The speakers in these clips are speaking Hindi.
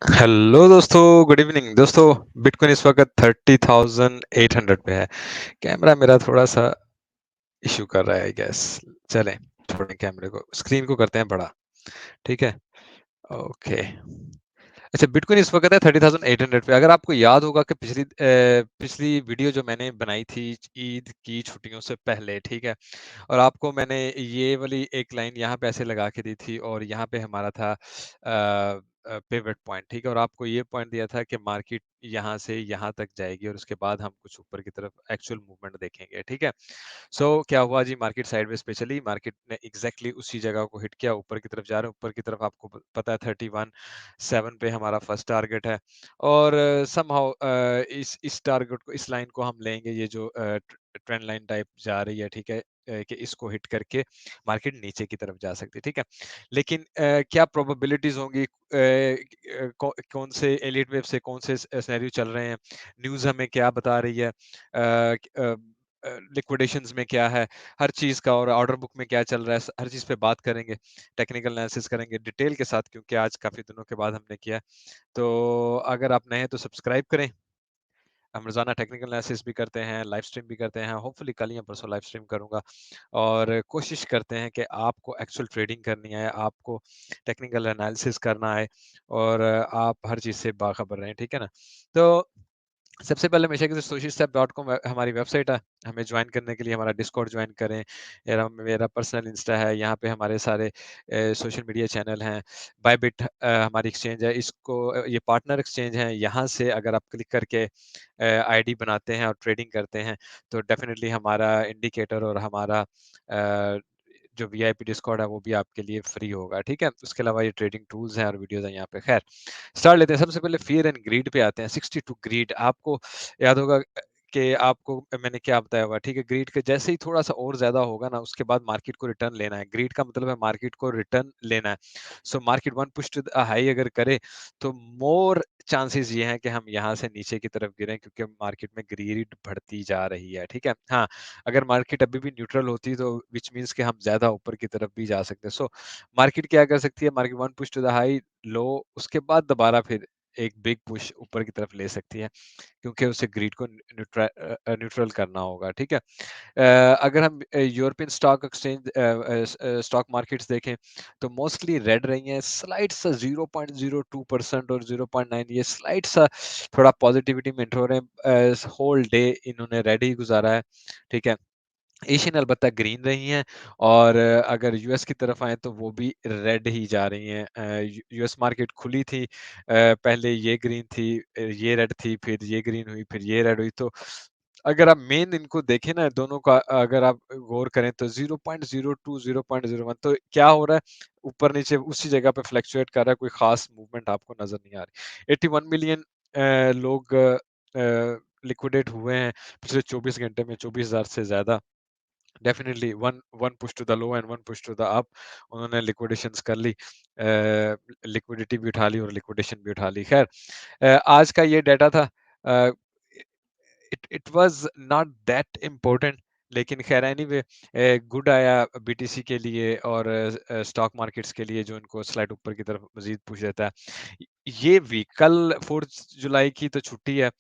हेलो दोस्तों, गुड इवनिंग दोस्तों। बिटकॉइन इस वक्त 30,800 पे है। कैमरा मेरा थोड़ा सा इशू कर रहा है आई गेस। चलें, छोड़ें कैमरे को, स्क्रीन को करते हैं बड़ा। ठीक है, ओके। अच्छा, बिटकॉइन इस वक्त है 30,800 पे। अगर आपको याद होगा कि पिछली वीडियो जो मैंने बनाई थी ईद की छुट्टियों से पहले, ठीक है, और आपको मैंने ये वाली एक लाइन यहाँ पे ऐसे लगा के दी थी और यहाँ पे हमारा था पिवट पॉइंट, ठीक है, और आपको ये पॉइंट दिया था कि मार्केट यहाँ से यहाँ तक जाएगी और उसके बाद हम कुछ ऊपर की तरफ एक्चुअल मूवमेंट देखेंगे। ठीक है, सो क्या हुआ जी, मार्केट साइडवेज पे चली, मार्केट ने एग्जैक्टली उसी जगह को हिट किया, ऊपर की तरफ जा रहे हैं। ऊपर की तरफ आपको पता है 31,7 पे हमारा फर्स्ट टारगेट है और समहाउ इस टारगेट को, इस लाइन को हम लेंगे, ये जो ट्रेंड लाइन टाइप जा रही है, ठीक है, कि इसको हिट करके मार्केट नीचे की तरफ जा सकती है। ठीक है, लेकिन क्या प्रोबेबिलिटीज होंगी, कौन से एलिट वेव से कौन से सिनेरियो चल रहे हैं, न्यूज़ हमें क्या बता रही है, लिक्विडेशंस में क्या है, हर चीज़ का, और ऑर्डर बुक में क्या चल रहा है, हर चीज़ पे बात करेंगे, टेक्निकल एनालिसिस करेंगे डिटेल के साथ, क्योंकि आज काफ़ी दिनों के बाद हमने किया। तो अगर आप नए हैं तो सब्सक्राइब करें। हम रोज़ाना टेक्निकल एनालिसिस भी करते हैं, लाइव स्ट्रीम भी करते हैं, होपफुली कल या परसों लाइव स्ट्रीम करूँगा, और कोशिश करते हैं कि आपको एक्चुअल ट्रेडिंग करनी है, आपको टेक्निकल एनालिसिस करना है और आप हर चीज़ से बाखबर रहें। ठीक है ना? तो सबसे पहले हमेशा की socialstep.com हमारी वेबसाइट है। हमें ज्वाइन करने के लिए हमारा डिस्कॉर्ड ज्वाइन करें। मेरा पर्सनल इंस्टा है, यहाँ पे हमारे सारे सोशल मीडिया चैनल हैं। बायबिट हमारी एक्सचेंज है, इसको ये पार्टनर एक्सचेंज है। यहाँ से अगर आप क्लिक करके आईडी बनाते हैं और ट्रेडिंग करते हैं, तो डेफिनेटली हमारा इंडिकेटर और हमारा जो वीआईपी डिस्कॉर्ड है वो भी आपके लिए फ्री होगा। ठीक है, उसके अलावा ये ट्रेडिंग टूल्स हैं और वीडियोस हैं यहाँ पे। खैर, स्टार्ट लेते हैं। सबसे पहले फियर एंड ग्रीड पे आते हैं। 62 ग्रीड, आपको याद होगा कि आपको मैंने क्या बताया हुआ, ठीक है, ग्रीड के जैसे ही थोड़ा सा और ज्यादा होगा ना, उसके बाद मार्केट को रिटर्न लेना है। ग्रीड का मतलब है मार्केट को रिटर्न लेना है। So market one push to the high अगर करे तो मोर चांसेस ये हैं कि हम यहाँ से नीचे की तरफ गिरें, क्योंकि मार्केट में ग्रीड बढ़ती जा रही है। ठीक है, हाँ, अगर मार्केट अभी भी न्यूट्रल होती तो विच मीन्स कि हम ज्यादा ऊपर की तरफ भी जा सकते हैं। सो मार्केट क्या कर सकती है, market one push to the high low, उसके बाद दोबारा फिर एक बिग पुश ऊपर की तरफ ले सकती है, क्योंकि उसे ग्रीड को न्यूट्रल करना होगा। ठीक है, अगर हम European stock exchange stock markets देखें तो मोस्टली रेड रही हैं, स्लाइड सा 0.02% और 0.9, ये स्लाइड सा थोड़ा पॉजिटिविटी में हो रहे हैं। होल डे इन्होंने रेड ही गुजारा है। ठीक है, एशियन अलबत्ता ग्रीन रही हैं, और अगर यूएस की तरफ आए तो वो भी रेड ही जा रही हैं। यूएस मार्केट खुली थी, पहले ये ग्रीन थी, ये रेड थी, फिर ये ग्रीन हुई, फिर ये रेड हुई। तो अगर आप मेन इनको देखें ना, दोनों का अगर आप गौर करें तो 0.02 0.01, तो क्या हो रहा है, ऊपर नीचे उसी जगह पे फ्लक्चुएट कर रहा है, कोई खास मूवमेंट आपको नजर नहीं आ रही। 81 मिलियन लोग लिक्विडेट हुए हैं पिछले 24 घंटे में, 24,000 से ज्यादा। Definitely one one push to the low and one push to the up, उन्होंने लिक्विडेशंस कर ली, लिक्विडिटी भी उठा ली और लिक्विडेशन भी उठा ली। खैर, आज का ये डाटा था, it was not that important, लेकिन खैर एनीवे गुड आया बीटीसी के लिए और स्टॉक मार्केट्स के लिए, जो इनको स्लाइड ऊपर की तरफ मजीद पुश देता है। ये वीक कल 4 जुलाई की तो छुट्टी है,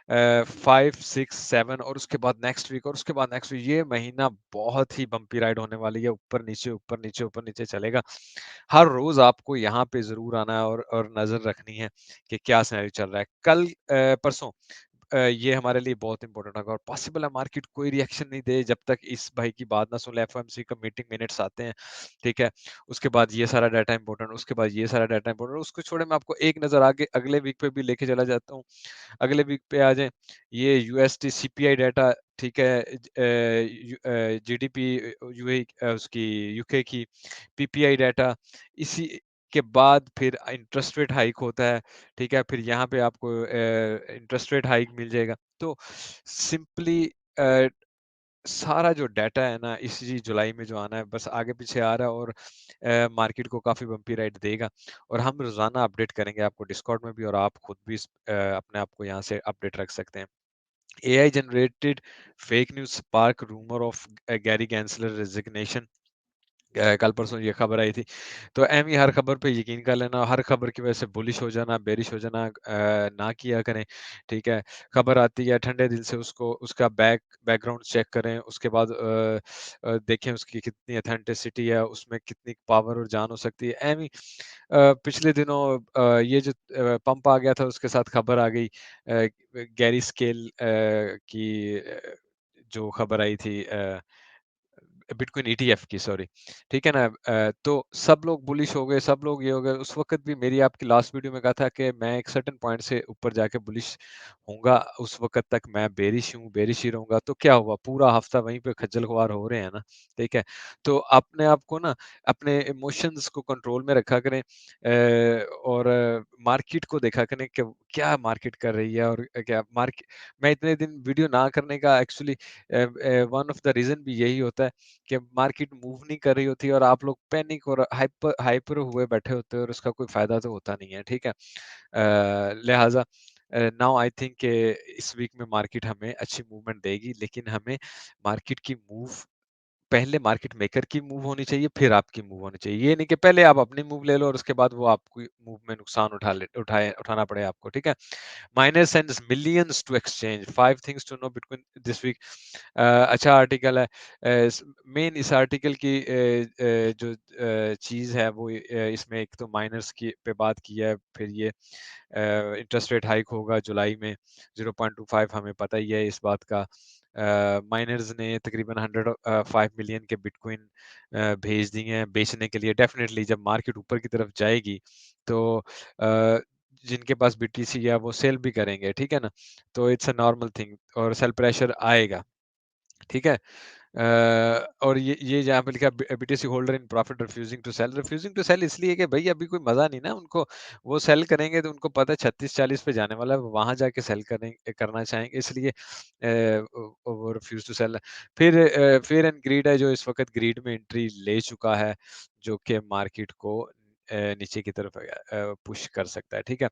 5, 6, 7, और उसके बाद नेक्स्ट वीक, और उसके बाद नेक्स्ट वीक, ये महीना बहुत ही बम्पी राइड होने वाली है, ऊपर नीचे ऊपर नीचे ऊपर नीचे चलेगा। हर रोज आपको यहाँ पे जरूर आना है और नजर रखनी है कि क्या सिनेरियो चल रहा है। कल परसों ये हमारे लिए बहुत इंपॉर्टेंट होगा, और पॉसिबल है मार्केट कोई रिएक्शन नहीं दे जब तक इस भाई की बात ना सुन ले। एफओएमसी का मीटिंग मिनट्स आते हैं, ठीक है, उसके बाद ये सारा डाटा इंपॉर्टेंट, उसके बाद ये सारा डाटा इंपॉर्टेंट, उसको छोड़े मैं आपको एक नजर आगे अगले वीक पे भी लेके चला जाता हूँ। अगले वीक पे आ जाए, ये यूएसडी सीपीआई डाटा, ठीक है, जीडीपी यूए उसकी यूके की, पीपीआई डाटा, इसी के बाद फिर इंटरेस्ट रेट हाइक होता है। ठीक है, फिर यहाँ पे आपको इंटरेस्ट रेट हाइक मिल जाएगा। तो सिंपली सारा जो डाटा है ना, इसी जुलाई में जो आना है, बस आगे पीछे आ रहा है, और मार्केट को काफ़ी बम्पी राइड देगा, और हम रोज़ाना अपडेट करेंगे आपको डिस्कॉर्ड में भी, और आप खुद भी अपने आप को यहाँ से अपडेट रख सकते हैं। AI generated fake news spark rumour of Gary Gensler resignation. कल परसों ये खबर आई थी। तो ऐवें ही हर खबर पे यकीन कर लेना, हर खबर की वजह से बुलिश हो जाना, बेयरिश हो जाना ना किया करें, ठीक है? खबर आती है, ठंडे दिल से उसको उसका बैकग्राउंड चेक करें, उसके बाद देखें उसकी कितनी ऑथेंटिसिटी है, उसमें कितनी पावर और जान हो सकती है। ऐवें ही पिछले दिनों ये जो पंप आ गया था, उसके साथ खबर आ गई गैरी स्केल की जो खबर आई थी बिटकॉइन ईटीएफ की सॉरी, ठीक है ना? तो सब लोग बुलिश हो गए, सब लोग ये हो गए। उस वक़्त भी मेरी आपकी लास्ट वीडियो में कहा था कि मैं एक सर्टेन पॉइंट से ऊपर जाके बुलिश होऊँगा, उस वक़्त तक मैं बेरिश हूँ, बेरिश ही रहूँगा। तो क्या हुआ? पूरा हफ्ता वहीं पे खज्जल-खुआर हो रहे हैं ना, ठीक है? तो अपने आप को ना, अपने इमोशंस को कंट्रोल में रखा करें और मार्केट को देखा करें कि क्या मार्केट कर रही है और क्या मार्के मैं इतने दिन वीडियो ना करने का actually one of the reason भी यही होता है कि मार्केट मूव नहीं कर रही होती और आप लोग पैनिक और हाइपर हाइपर हुए बैठे होते हो और उसका कोई फ़ायदा तो होता नहीं है, ठीक है? लिहाज़ा नाउ आई थिंक इस वीक में मार्केट हमें अच्छी मूवमेंट देगी, लेकिन हमें मार्केट की मूव पहले मार्केट मेकर की मूव होनी चाहिए, फिर आपकी मूव होनी चाहिए। ये नहीं कि पहले आप अपनी मूव ले लो और उसके बाद वो आपकी मूव में नुकसान उठाना पड़े आपको, ठीक है? Minor sends millions to exchange, 5 things to know between this week अच्छा आर्टिकल है। मेन इस आर्टिकल की जो चीज़ है वो इसमें एक तो माइनर्स की पे बात की है, फिर ये इंटरेस्ट रेट हाइक होगा जुलाई में 0.25 हमें पता ही है इस बात का। माइनर्स ने तकरीबन 105 मिलियन के बिटकॉइन भेज दिए हैं बेचने के लिए। डेफ़िनेटली जब मार्केट ऊपर की तरफ जाएगी तो जिनके पास बीटीसी है वो सेल भी करेंगे, ठीक है ना? तो इट्स अ नॉर्मल थिंग और सेल प्रेशर आएगा, ठीक है? और ये जहाँ पे लिखा है BTC holder in profit refusing to sell इसलिए कि भई अभी कोई मज़ा नहीं ना उनको, वो सेल करेंगे तो उनको पता है 36-40 पे जाने वाला है, वो वहाँ जाके सेल करना चाहेंगे इसलिए वो रिफ्यूज़ टू सेल। फिर फियर एंड ग्रीड है जो इस वक़्त ग्रीड में एंट्री ले चुका है, जो कि मार्केट को नीचे की तरफ पुश कर सकता है, ठीक है?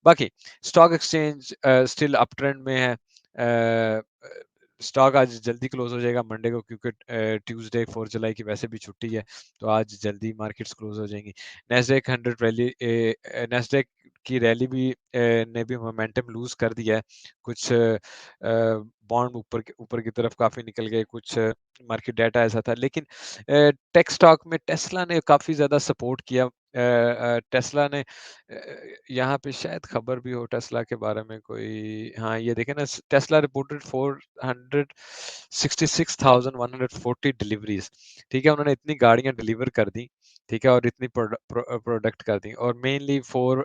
बाकी stock exchange still up trend में है। स्टॉक आज जल्दी क्लोज हो जाएगा मंडे को क्योंकि ट्यूसडे 4 जुलाई की वैसे भी छुट्टी है, तो आज जल्दी मार्केट्स क्लोज हो जाएंगी। नैस्डैक 100 रैली नैस्डैक की रैली भी ने भी मोमेंटम लूज कर दिया है। कुछ बॉन्ड ऊपर की तरफ काफी निकल गए, कुछ मार्केट डाटा ऐसा था, लेकिन टेक स्टॉक में टेस्ला ने काफी ज्यादा सपोर्ट किया। टेस्ला ने यहाँ पे शायद खबर भी हो टेस्ला के बारे में कोई, हाँ ये देखें ना, टेस्ला रिपोर्टेड 466,140 डिलीवरीज, ठीक है? उन्होंने इतनी गाड़ियां डिलीवर कर दी, ठीक है? और इतनी प्रोडक्ट कर दी और मेनली फोर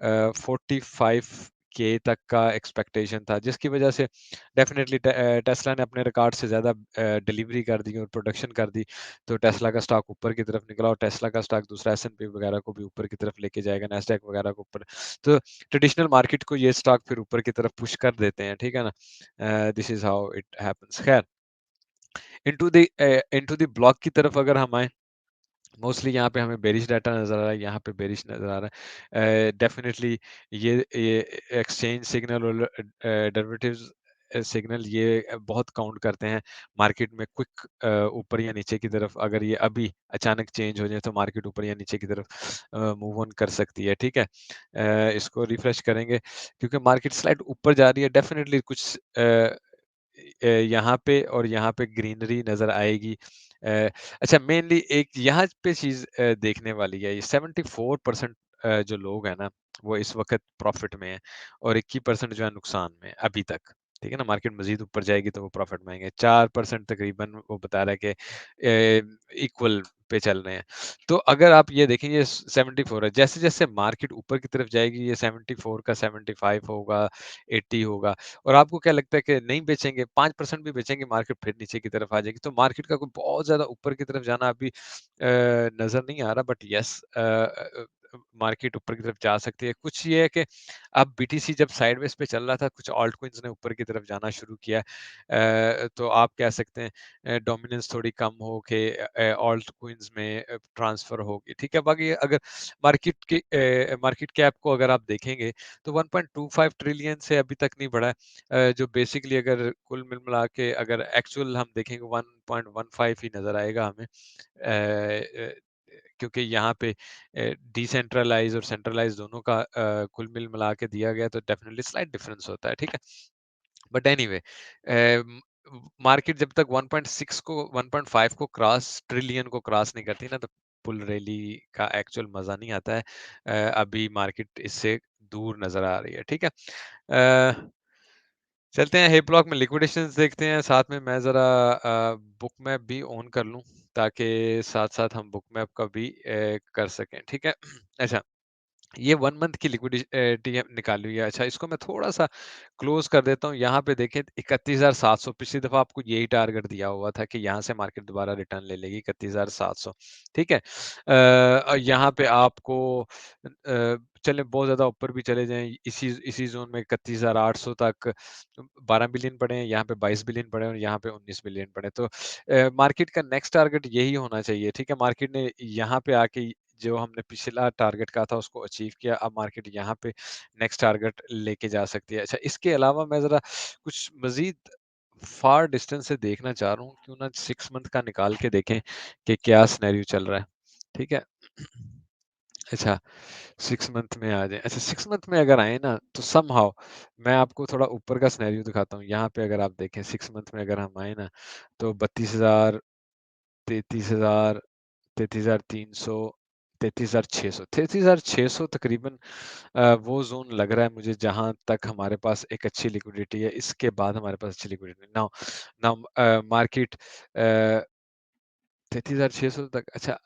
45 के तक का एक्सपेक्टेशन था, जिसकी वजह से डेफिनेटली टेस्ला ने अपने रिकॉर्ड से ज़्यादा डिलीवरी कर दी और प्रोडक्शन कर दी, तो टेस्ला का स्टॉक ऊपर की तरफ निकला और टेस्ला का स्टॉक दूसरा एस&पी वगैरह को भी ऊपर की तरफ लेके जाएगा, नैस्डैक वगैरह को ऊपर। तो ट्रेडिशनल मार्केट को ये स्टॉक फिर ऊपर की तरफ पुश कर देते हैं, ठीक है ना? This is how it happens. खैर, इनटू द ब्लॉक की तरफ अगर हम आएँ, मोस्टली यहाँ पे हमें बेरिश डाटा नज़र आ रहा है, यहाँ पे बेरिश नज़र आ रहा है। डेफ़िनेटली ये एक्सचेंज सिग्नल और डेरिवेटिव्स सिग्नल ये बहुत काउंट करते हैं मार्केट में क्विक ऊपर या नीचे की तरफ। अगर ये अभी अचानक चेंज हो जाए तो मार्केट ऊपर या नीचे की तरफ मूव ऑन कर सकती है, ठीक है? इसको रिफ्रेश करेंगे क्योंकि मार्केट स्लाइड ऊपर जा रही है, डेफ़िनेटली कुछ यहाँ पे और यहाँ पे ग्रीनरी नज़र आएगी। अच्छा, मेनली एक यहाँ पे चीज़ देखने वाली है, ये 74% जो लोग हैं ना, वो इस वक़्त प्रॉफ़िट में हैं और 21% जो है नुकसान में है अभी तक, ठीक है ना? मार्केट मज़ीद ऊपर जाएगी तो वो प्रॉफ़िट में आएँगे। 4% तकरीबन वो बता रहा है कि इक्वल पे चल रहे हैं। तो अगर आप ये देखें, ये 74 है, जैसे-जैसे मार्केट ऊपर की तरफ जाएगी, ये 74 का 75 होगा, 80 होगा और आपको क्या लगता है कि नहीं बेचेंगे, 5% भी बेचेंगे, मार्केट फिर नीचे की तरफ आ जाएगी। तो मार्केट का कोई बहुत ज़्यादा ऊपर की तरफ जाना अभी नज़र नहीं आ रहा, बट येस मार्केट ऊपर की तरफ जा सकती है। कुछ ये है कि अब बीटीसी जब साइडवेज़ पे चल रहा था, कुछ ऑल्ट कॉइन्स ने ऊपर की तरफ जाना शुरू किया। तो आप कह सकते हैं डोमिनेंस थोड़ी कम हो के ऑल्ट कॉइन्स में ट्रांसफ़र होगी, ठीक है? बाकी अगर मार्केट कैप को अगर आप देखेंगे, तो 1.25 ट्रिलियन से अभी तक नहीं बढ़ा है। जो बेसिकली अगर कुल मिला के अगर एक्चुअल हम देखेंगे 1.15 ही नज़र आएगा हमें। क्योंकि यहाँ पे डिसेंट्रलाइज़ और सेंट्रलाइज़ दोनों का कुल मिला के दिया गया, तो डेफिनिटली स्लाइट डिफरेंस होता है, ठीक है? बट एनीवे मार्केट जब तक 1.6 को 1.5 को क्रॉस ट्रिलियन को क्रॉस नहीं करती ना, तो बुल रैली का एक्चुअल मजा नहीं आता है। अभी मार्केट इससे दूर नजर आ रही है, ठीक है? चलते हैं हे ब्लॉक में लिक्विडेशंस देखते हैं, साथ में मैं जरा बुक मैप भी ऑन कर लूं, ताकि साथ साथ हम बुक मैप का भी कर सकें, ठीक है? अच्छा, ये 1 मंथ की लिक्विडिटी निकाली हुई है। अच्छा, इसको मैं थोड़ा-सा क्लोज़ कर देता हूँ। यहाँ पे देखें 31,700, पिछली दफ़ा आपको यही टारगेट दिया हुआ था कि यहाँ से मार्केट दोबारा रिटर्न ले लेगी 31,700, ठीक है? यहाँ पे आपको चलें बहुत ज़्यादा ऊपर भी चले जाएँ, इसी इसी ज़ोन में 31,800 तक 12 बिलियन पड़े हैं, यहाँ पे 22 बिलियन पड़े हैं और यहाँ पे 19 बिलियन पड़े हैं। तो मार्केट का नेक्स्ट टारगेट यही होना चाहिए, ठीक है? मार्केट ने यहाँ पे आके जो हमने पिछला टारगेट कहा था उसको अचीव किया, अब मार्केट यहाँ पे नेक्स्ट टारगेट लेके जा सकती है। अच्छा, इसके अलावा मैं ज़रा कुछ मज़ीद फार डिस्टेंस से देखना चाह रहा हूँ, क्यों ना 6 मंथ का निकाल के देखें कि क्या सिनेरियो चल रहा है, ठीक है? अच्छा, 6 मंथ में आ जाएँ। अच्छा, 6 मंथ में अगर आए ना, तो समहाउ मैं आपको थोड़ा ऊपर का सिनेरियो दिखाता हूँ। यहाँ पे अगर आप देखें 6 मंथ में अगर हम आए ना, तो 32,000, 33,000, 33,300, 33,600, 33,600 तकरीबन वो ज़ोन लग रहा है मुझे जहाँ तक हमारे पास एक अच्छी लिक्विडिटी है। इसके बाद हमारे पास अच्छी लिक्विडिटी नाउ नाउ मार्केट 33,600 तक। अच्छा,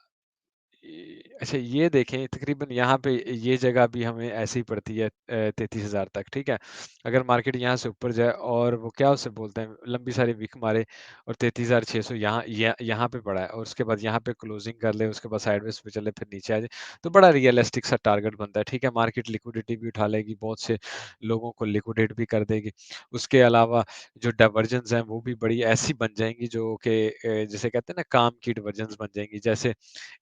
अच्छा, ये देखें तकरीबन यहाँ पे ये जगह भी हमें ऐसे ही पड़ती है 33,000 तक, ठीक है? अगर मार्केट यहाँ से ऊपर जाए और वो क्या उसे बोलते हैं लंबी सारी विक मारे और 33,600 यहाँ पे पड़ा है और उसके बाद यहाँ पे क्लोजिंग कर ले, उसके बाद साइडवेज पे चले फिर नीचे आ जाए, तो बड़ा रियलिस्टिक सा टारगेट बनता है, ठीक है? मार्केट लिक्विडिटी भी उठा लेगी, बहुत से लोगों को लिक्विडेट भी कर देगी। उसके अलावा जो डाइवर्जेंस हैं वो भी बड़ी ऐसी बन जाएँगी जो कि जिसे कहते हैं ना काम की डाइवर्जेंस बन जाएँगी। जैसे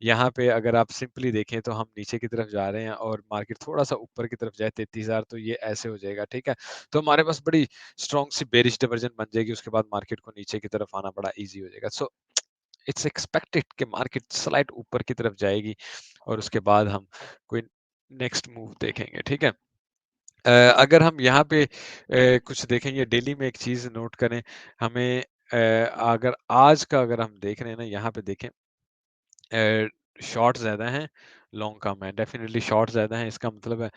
यहाँ पे अगर आप सिंपली देखें तो हम नीचे की तरफ जा रहे हैं और मार्केट थोड़ा-सा ऊपर की तरफ जाए 33,000, तो ये ऐसे हो जाएगा, ठीक है? तो हमारे पास बड़ी स्ट्रॉन्ग सी बेयरिश डाइवर्जन बन जाएगी, उसके बाद मार्केट को नीचे की तरफ आना बड़ा ईज़ी हो जाएगा। सो इट्स एक्सपेक्टेड कि मार्केट स्लाइड ऊपर की तरफ जाएगी और उसके बाद हम कोई नेक्स्ट मूव देखेंगे, ठीक है? अगर हम यहाँ पे कुछ देखेंगे डेली में एक चीज़ नोट करें, हमें अगर आज का अगर हम देख रहे हैं ना, यहाँ पे देखें शॉर्ट ज़्यादा हैं, लॉन्ग कम है। डेफ़िनिटली शॉर्ट ज़्यादा हैं, इसका मतलब है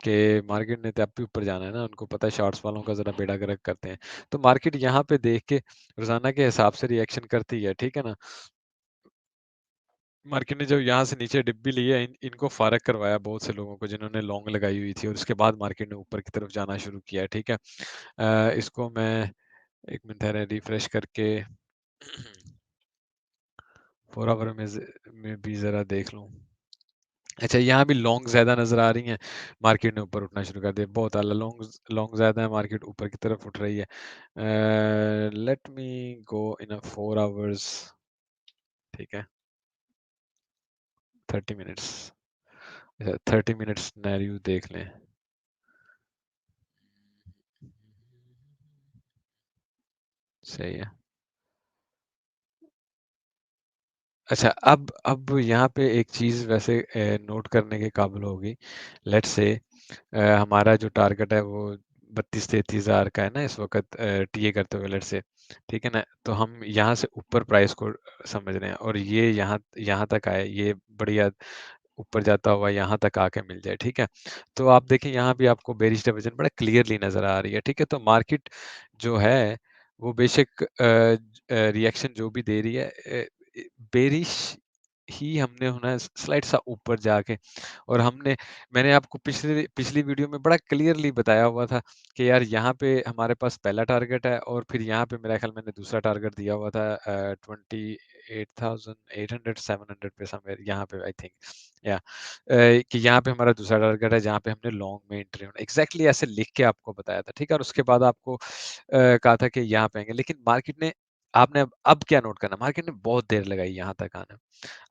कि मार्केट ने तो अब भी ऊपर जाना है ना, उनको पता है शॉर्ट्स वालों का ज़रा बेड़ा गर्क करते हैं। तो मार्केट यहाँ पे देख के रोज़ाना के हिसाब से रिएक्शन करती है, ठीक है ना? मार्केट ने जब यहाँ से नीचे डिप भी ली है, इनको फ़ारग करवाया बहुत से लोगों को जिन्होंने लॉन्ग लगाई हुई थी और उसके बाद मार्केट ने ऊपर की तरफ जाना शुरू किया है, ठीक है? इसको मैं 1 मिनट ठहरें रिफ्रेश करके 4 आवर में भी ज़रा देख लूँ। अच्छा, यहाँ भी लॉन्ग ज़्यादा नज़र आ रही हैं, मार्केट ने ऊपर उठना शुरू कर दिया। बहुत आला लॉन्ग ज़्यादा है, मार्केट ऊपर की तरफ उठ रही है। लेट मी गो इन अ 4 आवर्स, ठीक है, 30 मिनट्स। अच्छा, 30 मिनट्स सिनेरियो देख लें। सही है। अच्छा, अब यहाँ पे एक चीज़ वैसे नोट करने के काबिल होगी। लेट्स से हमारा जो टारगेट है वो 32-33 हज़ार का है ना इस वक़्त टीए करते हुए लेट्स से, ठीक है ना? तो हम यहाँ से ऊपर प्राइस को समझ रहे हैं और ये यहाँ यहाँ तक आए, ये बढ़िया ऊपर जाता हुआ यहाँ तक आके मिल जाए, ठीक है? तो आप देखें यहाँ भी आपको बेयरिश डाइवर्जन बड़ा क्लियरली नज़र आ रही है, ठीक है? तो मार्केट जो है वो बेशक रिएक्शन जो भी दे रही है बेयरिश ही हमने होना है स्लाइड सा ऊपर जाके और मैंने आपको पिछली पिछली वीडियो में बड़ा क्लियरली बताया हुआ था कि यार यहाँ पे हमारे पास पहला टारगेट है और फिर यहाँ पे मेरा ख्याल मैंने दूसरा टारगेट दिया हुआ था 28,800 700 पे समवेयर यहाँ पे आई थिंक या कि यहाँ पे हमारा दूसरा टारगेट है जहाँ पे हमने लॉन्ग में एंट्री होना एग्जैक्टली ऐसे लिख के आपको बताया था ठीक है और उसके बाद आपको कहा था कि यहाँ पे आएंगे लेकिन मार्केट ने आपने अब क्या नोट करना मार्केट ने बहुत देर लगाई यहाँ तक आने में।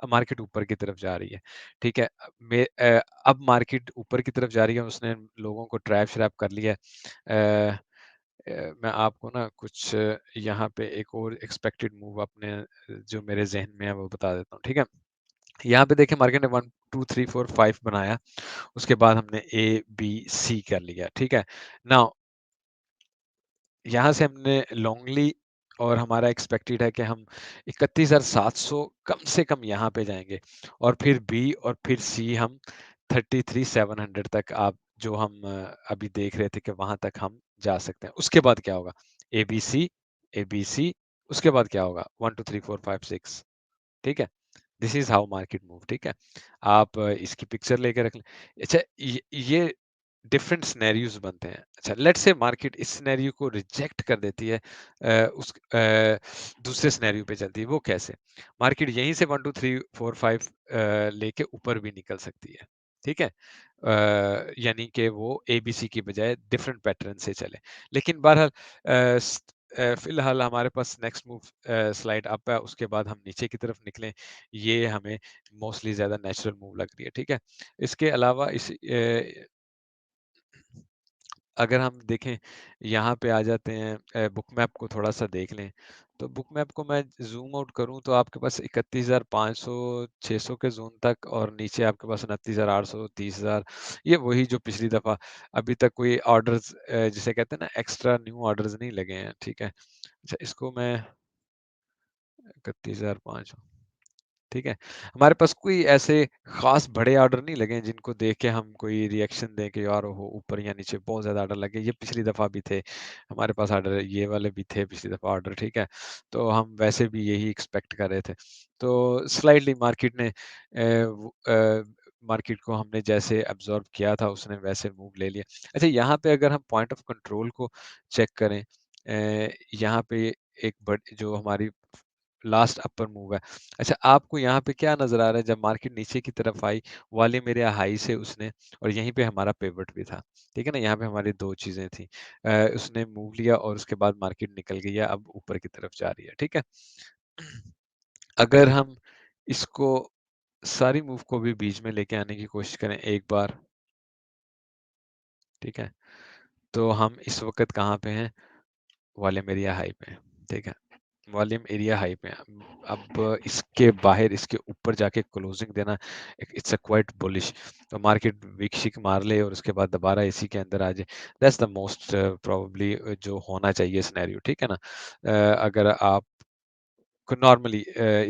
अब मार्केट ऊपर की तरफ जा रही है, ठीक है? अब मार्केट ऊपर की तरफ जा रही है, उसने लोगों को ट्रैप-श्रैप कर लिया है। मैं आपको ना कुछ यहाँ पे एक और एक्सपेक्टेड मूव अपने जो मेरे ज़हन में है वो बता देता हूँ, ठीक है? यहाँ पे देखिए मार्केट ने 1, 2, 3, 4, 5 बनाया, उसके बाद हमने ए, बी, सी कर लिया, ठीक है? नाउ यहाँ से हमने लॉन्गली और हमारा एक्सपेक्टेड है कि हम 31,700 कम से कम यहाँ पे जाएँगे और फिर बी और फिर सी हम 33,700 तक आप जो हम अभी देख रहे थे कि वहाँ तक हम जा सकते हैं। उसके बाद क्या होगा? एबीसी, एबीसी उसके बाद क्या होगा? 1, 2, 3, 4, 5, 6 ठीक है? This is how market move ठीक है? आप इसकी पिक्चर लेके रख लें। अच्छा ये डिफरेंट सिनेरियोज़ बनते हैं। अच्छा लेट्स से मार्केट इस सिनेरियो को रिजेक्ट कर देती है दूसरे सिनेरियो पे चलती है, वो कैसे? मार्केट यहीं से 1, 2, 3, 4, 5 लेके ऊपर भी निकल सकती है, ठीक है? यानी कि वो एबीसी की बजाय डिफरेंट पैटर्न से चले। लेकिन बहरहाल फिलहाल हमारे पास नेक्स्ट मूव स्लाइड अप है, उसके बाद हम नीचे की तरफ निकलें, ये हमें मोस्टली ज़्यादा नेचुरल मूव लग रही है, ठीक है? इसके अलावा अगर हम देखें यहाँ पे आ जाते हैं बुक मैप को थोड़ा-सा देख लें, तो बुक मैप को मैं ज़ूम आउट करूँ तो आपके पास 31,500 600 के ज़ोन तक और नीचे आपके पास 29,800 30,000 ये वही जो पिछली दफ़ा अभी तक कोई ऑर्डर्स जिसे कहते हैं ना एक्स्ट्रा न्यू ऑर्डर्स नहीं लगे हैं, ठीक है? अच्छा इसको मैं 31,500 ठीक है। हमारे पास कोई ऐसे ख़ास बड़े ऑर्डर नहीं लगे हैं जिनको देख के हम कोई रिएक्शन दें कि यार ओहो! ऊपर या नीचे बहुत ज़्यादा ऑर्डर लगे। ये पिछली दफ़ा भी थे। हमारे पास ऑर्डर ये वाले भी थे पिछली दफ़ा ऑर्डर, ठीक है? तो हम वैसे भी यही एक्सपेक्ट कर रहे थे। तो स्लाइटली मार्केट को हमने जैसे अब्ज़ॉर्ब किया था उसने वैसे मूव ले लिया। अच्छा यहाँ पे अगर हम पॉइंट ऑफ कंट्रोल को चेक करें यहाँ पे एक जो हमारी लास्ट अपर मूव है। अच्छा, आपको यहाँ पे क्या नज़र आ रहा है जब मार्केट नीचे की तरफ आई, वाले मेरे हाई से उसने और यहीं पे हमारा पिवट भी था, ठीक है ना? यहाँ पे हमारी 2 चीज़ें थी। उसने मूव लिया और उसके बाद मार्केट निकल गई है, अब ऊपर की तरफ जा रही है, ठीक है? अगर हम इसको सारी मूव को भी बीच में लेके आने की कोशिश करें एक बार, ठीक है? तो हम इस वक़्त कहाँ पे हैं? वॉल्यूम एरिया हाई पे हैं, ठीक है? वॉल्यूम एरिया हाई पे है। अब इसके बाहर इसके ऊपर जाके क्लोजिंग देना इट्स अ क्वाइट बुलिश तो मार्केट वीक शिक मार ले और उसके बाद दोबारा इसी के अंदर आ जाए दैट्स द मोस्ट प्रोबेबली जो होना चाहिए सिनेरियो ठीक है ना अगर आप को नॉर्मली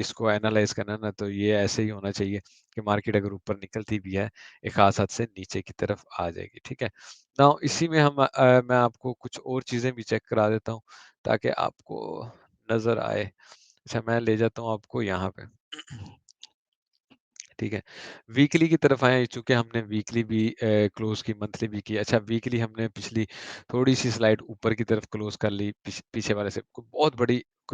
इसको एनालाइज करना ना तो ये ऐसे ही होना चाहिए कि मार्केट अगर ऊपर निकलती भी है एक खास हद से नीचे की तरफ आ जाएगी ठीक है नाउ इसी में मैं आपको कुछ और चीजें भी चेक करा देता हूँ ताकि आपको नजर आए अच्छा मैं ले जाता हूँ आपको यहाँ पे ठीक है। वीकली की तरफ आएँ चूँकि हमने वीकली भी क्लोज़ की, मंथली भी की। अच्छा वीकली हमने पिछली थोड़ी-सी स्लाइड ऊपर की तरफ क्लोज़ कर ली पीछे वाले से। कोई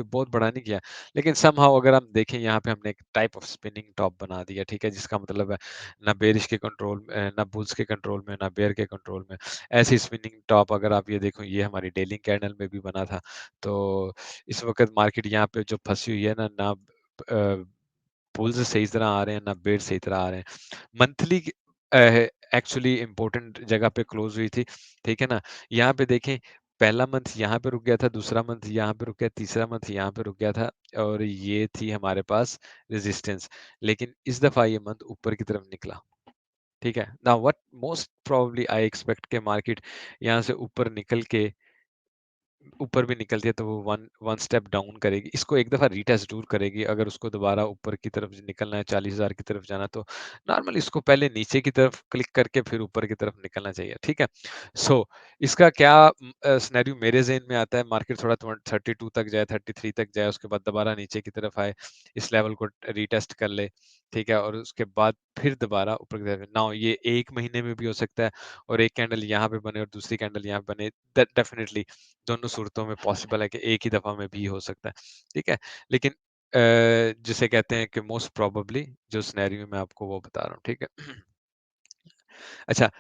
बहुत बड़ा नहीं किया। लेकिन समहाउ अगर हम देखें यहाँ पे हमने एक टाइप ऑफ स्पिनिंग टॉप बना दिया, ठीक है? जिसका मतलब है ना बेरिश के कंट्रोल में ना बुल्स के कंट्रोल में, ना बेयर के कंट्रोल में। ऐसी स्पिनिंग टॉप अगर आप ये देखो ये हमारी डेली कैंडल में भी बना था। तो इस वक़्त मार्केट यहाँ पे जो फँसी हुई है ना बुल्स सही तरह आ रहे हैं, ना बेयर सही तरह आ रहे हैं। मंथली एक्चुअली इम्पोर्टेंट जगह पे क्लोज़ हुई थी, ठीक है ना? यहाँ पे देखें पहला मंथ यहाँ पे रुक गया था, दूसरा मंथ यहाँ पे रुक गया, तीसरा मंथ यहाँ पे रुक गया था और ये थी हमारे पास रेजिस्टेंस। लेकिन इस दफ़ा ये मंथ ऊपर की तरफ निकला, ठीक है? Now what most probably I expect के मार्केट यहाँ से ऊपर निकल के ऊपर भी निकलती है तो वो वन वन स्टेप डाउन करेगी। इसको एक दफ़ा रीटेस्ट ज़रूर करेगी, अगर उसको दोबारा ऊपर की तरफ निकलना है, 40,000 की तरफ जाना तो नॉर्मली इसको पहले नीचे की तरफ क्लिक करके फिर ऊपर की तरफ निकलना चाहिए, ठीक है? सो इसका क्या सिनेरियो मेरे ज़हन में आता है, मार्केट थोड़ा 32 तक जाए, 33 तक जाए, उसके बाद दोबारा नीचे की तरफ आए, इस लेवल को रीटेस्ट कर ले, ठीक है? और उसके बाद फिर दोबारा ऊपर की तरफ नाउ ये 1 महीने में भी हो सकता है और एक कैंडल यहाँ पे बने और दूसरी कैंडल यहाँ पे बने, दैट डेफिनिटली दोनों सूरतों में पॉसिबल है कि एक ही दफ़ा में भी हो सकता है, ठीक है? लेकिन जिसे कहते हैं कि मोस्ट प्रोबेबली जो सिनेरियो मैं आपको वो बता रहा हूँ, ठीक है? अच्छा,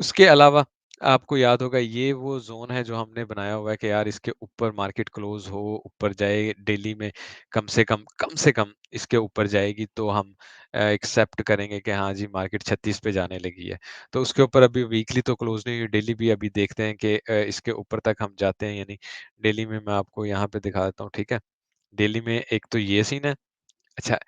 उसके अलावा आपको याद होगा ये वो ज़ोन है जो हमने बनाया हुआ है कि यार इसके ऊपर मार्केट क्लोज़ हो, ऊपर जाए डेली में कम से कम इसके ऊपर जाएगी तो हम एक्सेप्ट करेंगे कि हाँ जी, मार्केट 36 पे जाने लगी है। तो उसके ऊपर अभी वीकली तो क्लोज़ नहीं हुई, डेली भी अभी देखते हैं कि इसके ऊपर तक हम जाते हैं या नहीं। डेली में मैं आपको यहाँ पे दिखा देता हूँ, ठीक है? डेली में एक तो ये सीन है। अच्छा,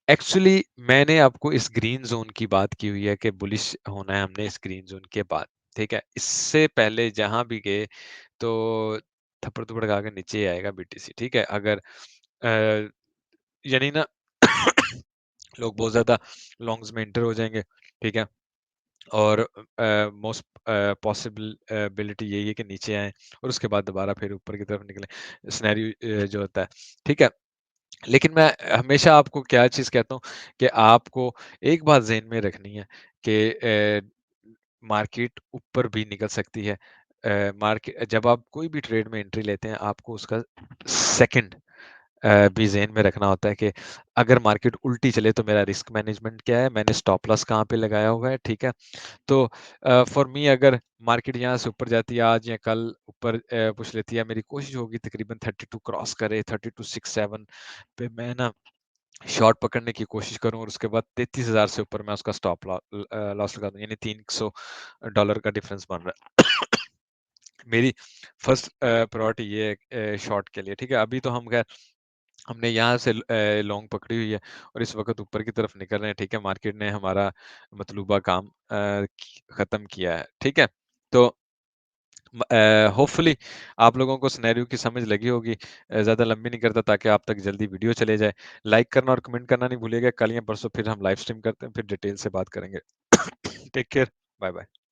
एक्चुअली मैंने आपको इस ग्रीन ज़ोन की बात की हुई है कि बुलिश होना है हमने इस ग्रीन ज़ोन के बाद, ठीक है? इससे पहले जहाँ भी गए तो थप्पड़-थप्पड़ खा के नीचे ही आएगा बीटीसी, ठीक है? अगर यानी ना लोग बहुत ज़्यादा लॉन्ग्स में एंटर हो जाएँगे, ठीक है? और मोस्ट पॉसिबल बिलिटी यही है कि नीचे आएँ और उसके बाद दोबारा फिर ऊपर की तरफ निकलें, सिनेरियो जो होता है, ठीक है? लेकिन मैं हमेशा आपको क्या चीज़ कहता हूँ कि आपको एक बात ज़हन में रखनी है कि मार्केट ऊपर भी निकल सकती है। मार्के जब आप कोई भी ट्रेड में एंट्री लेते हैं, आपको उसका सेकंड भी ज़हन में रखना होता है कि अगर मार्केट उल्टी चले तो मेरा रिस्क मैनेजमेंट क्या है, मैंने स्टॉप लॉस कहाँ पे लगाया हुआ है, ठीक है? तो फॉर मी अगर मार्केट यहाँ से ऊपर जाती है आज या कल ऊपर पुश लेती है, मेरी कोशिश होगी तकरीबन 32 क्रॉस करे, 3267 पे मैं ना शॉर्ट पकड़ने की कोशिश करूँ और उसके बाद 33,000 से ऊपर मैं उसका स्टॉप लॉस लगा दूँ, यानी $300 का डिफरेंस बन रहा है। मेरी फर्स्ट प्रायोरिटी ये है शॉर्ट के लिए, ठीक है? अभी तो हम खैर हमने यहाँ से लॉन्ग पकड़ी हुई है और इस वक़्त ऊपर की तरफ निकल रहे हैं, ठीक है? मार्केट ने हमारा मतलूबा काम खत्म किया है, ठीक है? तो होपफुली आप लोगों को सिनेरियो की समझ लगी होगी। ज़्यादा लंबी नहीं करता ताकि आप तक जल्दी वीडियो चले जाए। लाइक करना और कमेंट करना नहीं भूलिएगा। कल या परसों फिर हम लाइव स्ट्रीम करते हैं, फिर डिटेल से बात करेंगे। Take care, bye bye.